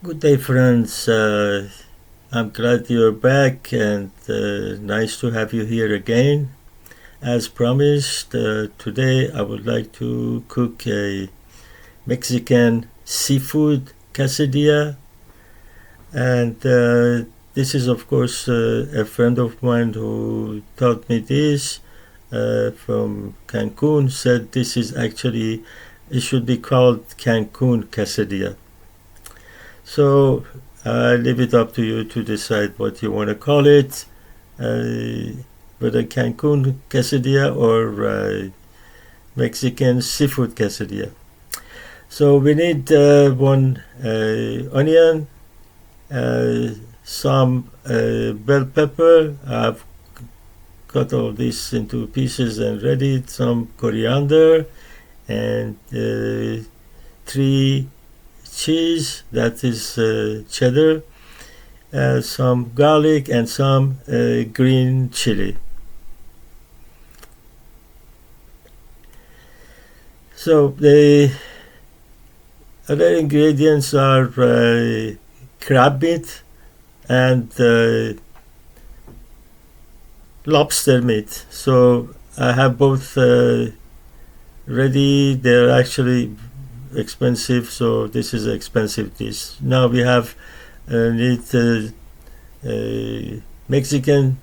Good day, friends. I'm glad you're back and nice to have you here again. As promised, today I would like to cook a Mexican seafood quesadilla. And this is, of course, a friend of mine who taught me this from Cancun, said this is actually, it should be called Cancun Casserole. So I leave it up to you to decide what you want to call it, whether Cancun Quesadilla or Mexican seafood quesadilla. So we need one onion, some bell pepper. I've cut all this into pieces and ready. Some coriander and 3 cheese, that is cheddar, some garlic and some green chili. So the other ingredients are crab meat and lobster meat. So I have both ready. They're actually expensive, so this is an expensive dish. Now we have need Mexican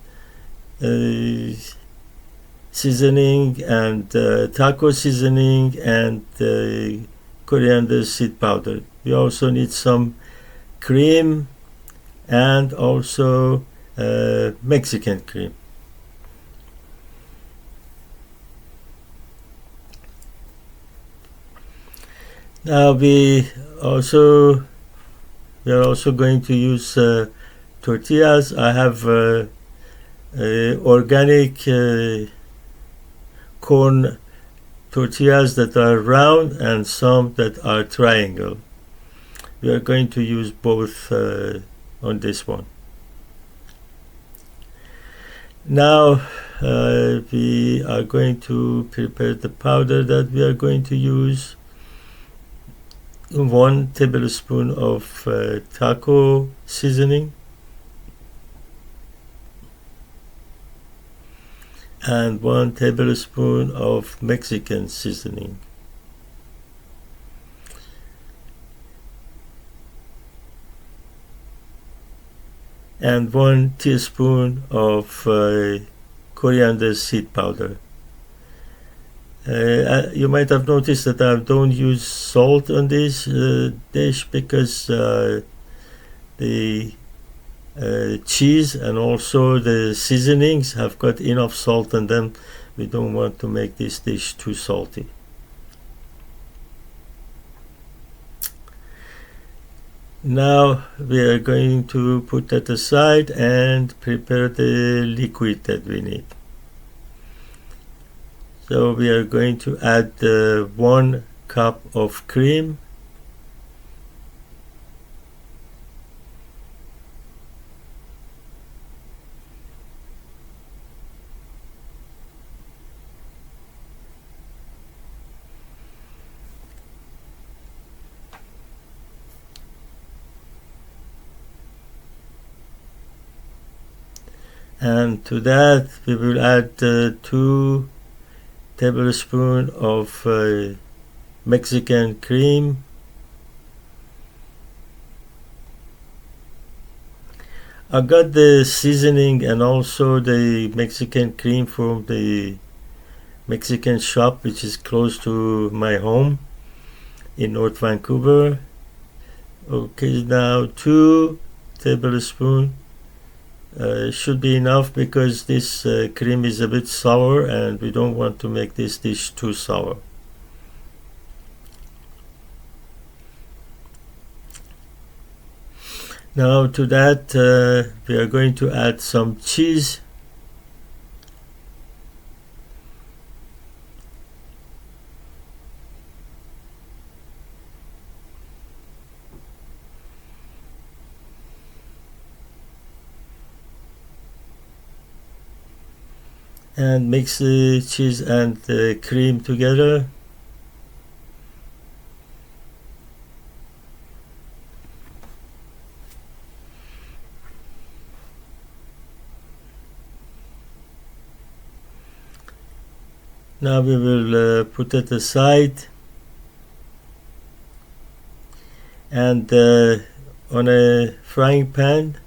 seasoning and taco seasoning and coriander seed powder. We also need some cream and also Mexican cream. Now we are also going to use tortillas. I have organic corn tortillas that are round and some that are triangle. We are going to use both on this one. Now we are going to prepare the powder that we are going to use. 1 tablespoon of taco seasoning and 1 tablespoon of Mexican seasoning. And 1 teaspoon of coriander seed powder. You might have noticed that I don't use salt on this dish because the cheese and also the seasonings have got enough salt in them. We don't want to make this dish too salty. Now we are going to put that aside and prepare the liquid that we need. So we are going to add 1 cup of cream, and to that we will add 2 tablespoon of Mexican cream, I got the seasoning and also the Mexican cream from the Mexican shop which is close to my home in North Vancouver. Okay, now 2 tablespoons should be enough because this cream is a bit sour and we don't want to make this dish too sour. Now to that we are going to add some cheese. And mix the cheese and the cream together. Now we will put it aside, and on a frying pan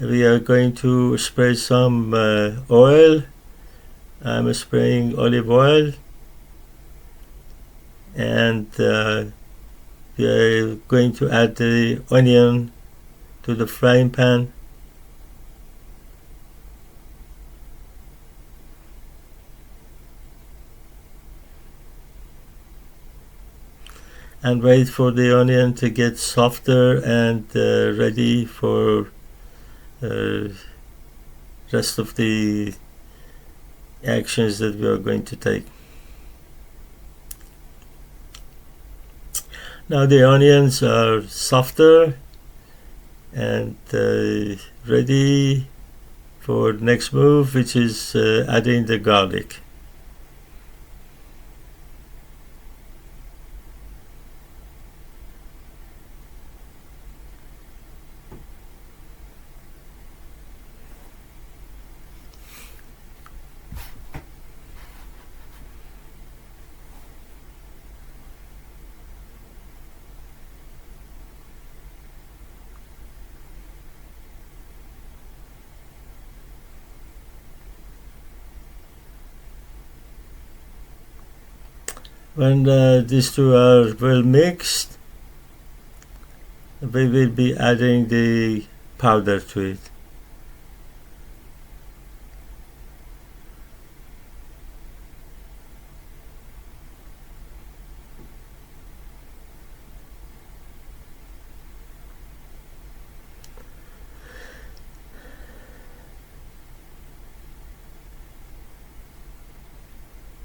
we are going to spray some oil. I'm spraying olive oil, and we are going to add the onion to the frying pan. And wait for the onion to get softer and ready for rest of the actions that we are going to take. Now the onions are softer and ready for next move, which is adding the garlic. When these two are well mixed, we will be adding the powder to it.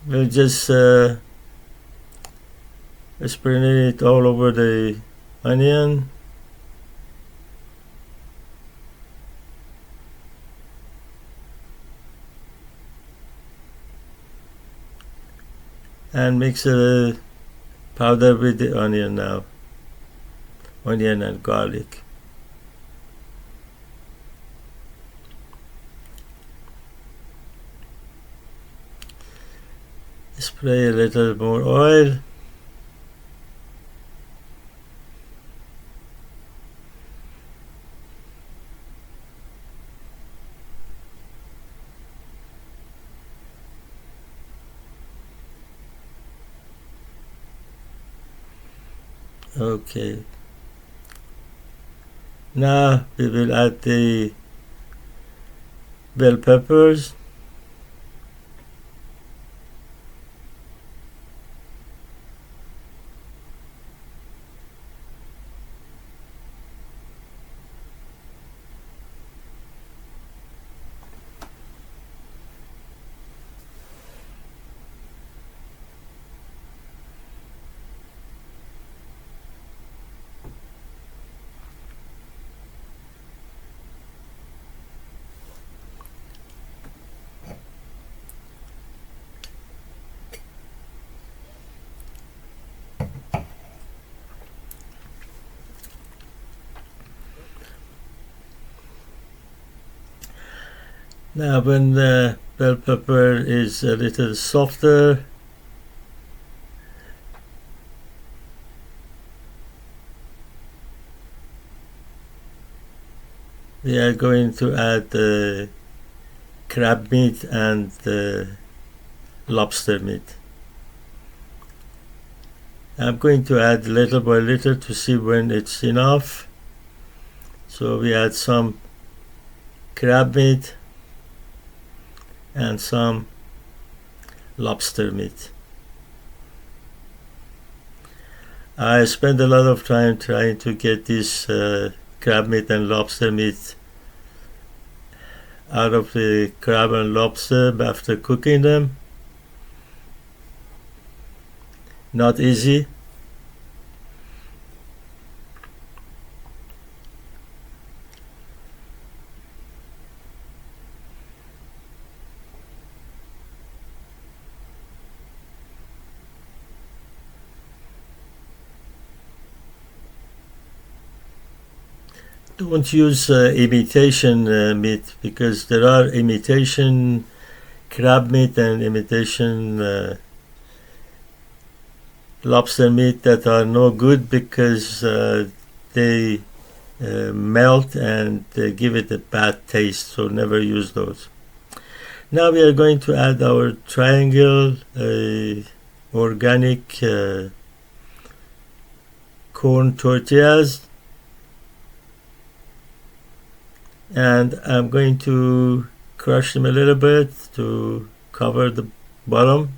We'll just spread it all over the onion. And mix the powder with the onion now. Onion and garlic. Spray a little more oil. Okay. Now we will add the bell peppers. Now when the bell pepper is a little softer, we are going to add the crab meat and the lobster meat. I'm going to add little by little to see when it's enough. So we add some crab meat and some lobster meat. I spent a lot of time trying to get this crab meat and lobster meat out of the crab and lobster after cooking them. Not easy. Don't use imitation meat, because there are imitation crab meat and imitation lobster meat that are no good because they melt and give it a bad taste, so never use those. Now we are going to add our triangle organic corn tortillas, and I'm going to crush them a little bit to cover the bottom.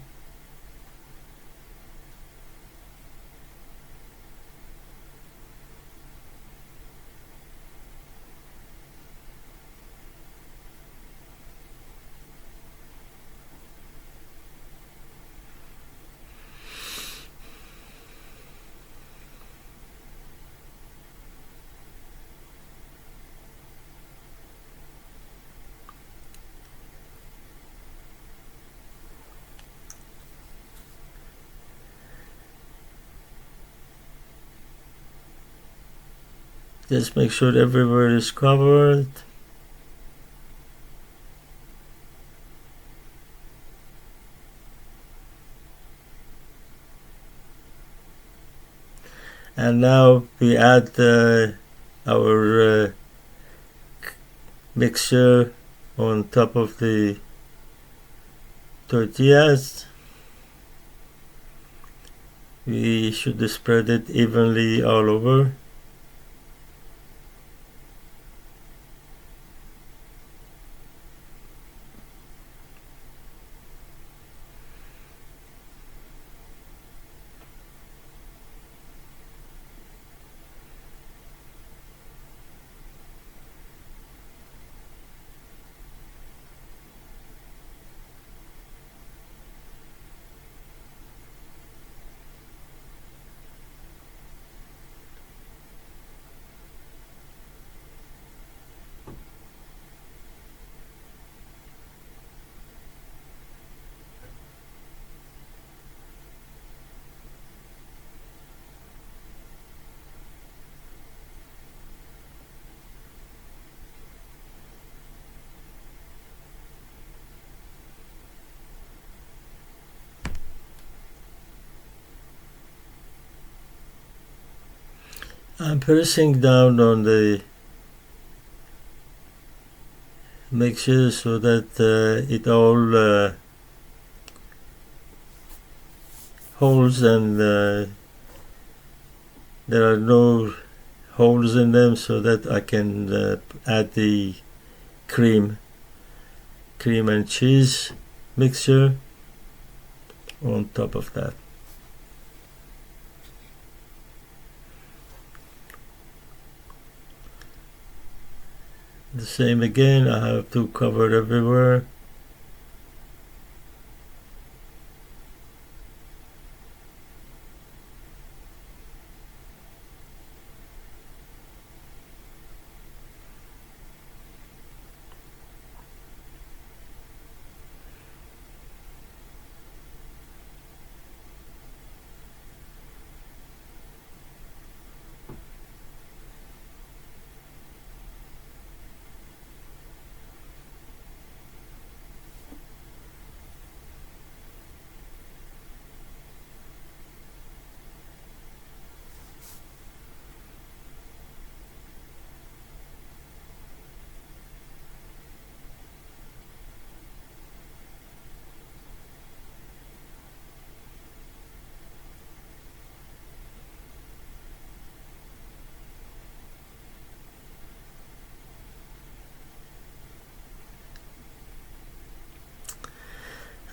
Just make sure everywhere is covered. And now we add our mixture on top of the tortillas. We should spread it evenly all over. I'm pressing down on the mixture so that it all holds and there are no holes in them, so that I can add the cream and cheese mixture on top of that. The same again, I have to cover everywhere.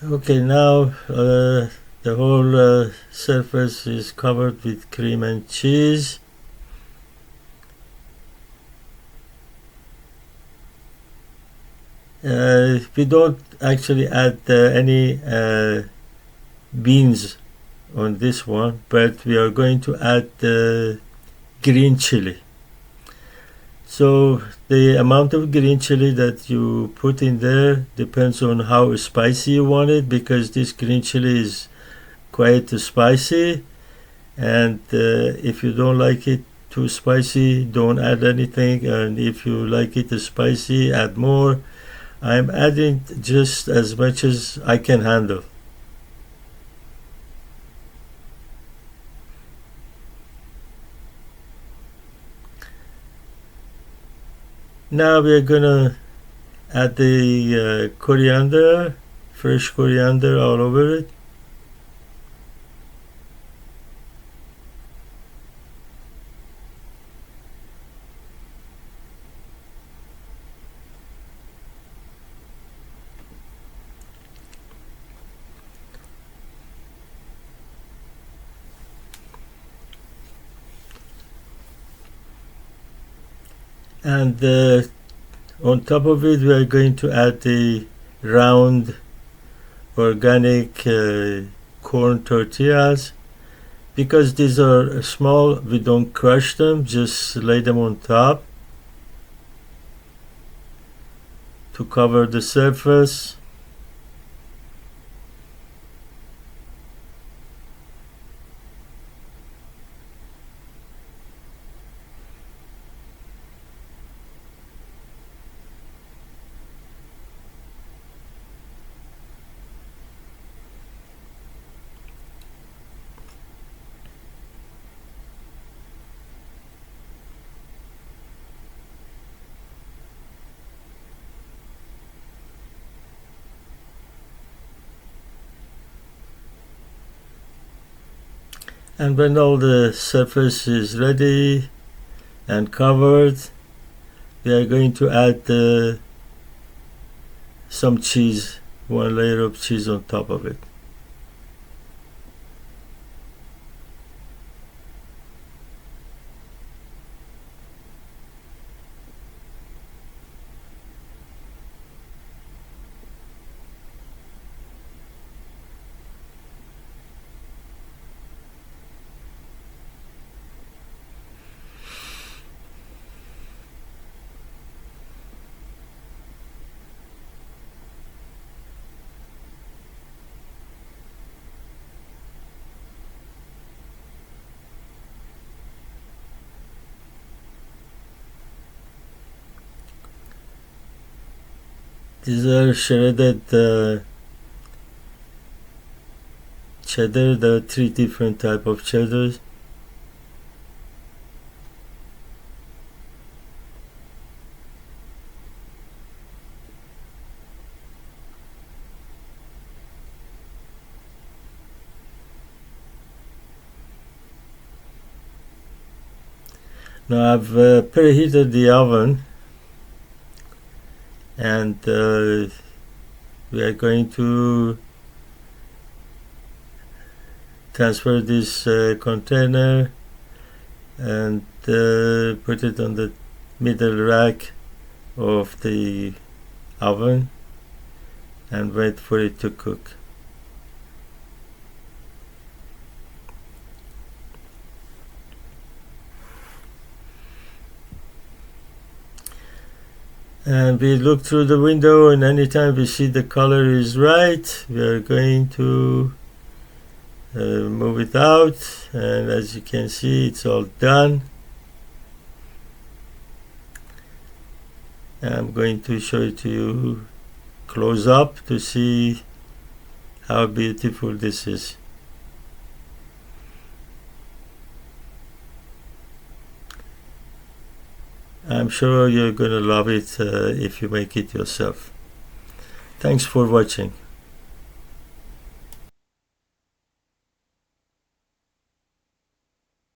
Okay, now the whole surface is covered with cream and cheese. We don't actually add any beans on this one, but we are going to add green chili. So the amount of green chili that you put in there depends on how spicy you want it, because this green chili is quite spicy, and if you don't like it too spicy, don't add anything, and if you like it spicy, add more. I'm adding just as much as I can handle. Now we're gonna add the coriander, fresh coriander all over it. And on top of it, we are going to add the round organic corn tortillas. Because these are small, we don't crush them, just lay them on top to cover the surface. And when all the surface is ready and covered, we are going to add some cheese, one layer of cheese on top of it. These are shredded cheddar. There are 3 different types of cheddars. Now I've preheated the oven, and we are going to transfer this container and put it on the middle rack of the oven and wait for it to cook. And we look through the window, and anytime we see the color is right, we are going to move it out. And as you can see, it's all done. And I'm going to show it to you close up to see how beautiful this is. I'm sure you're going to love it if you make it yourself. Thanks for watching.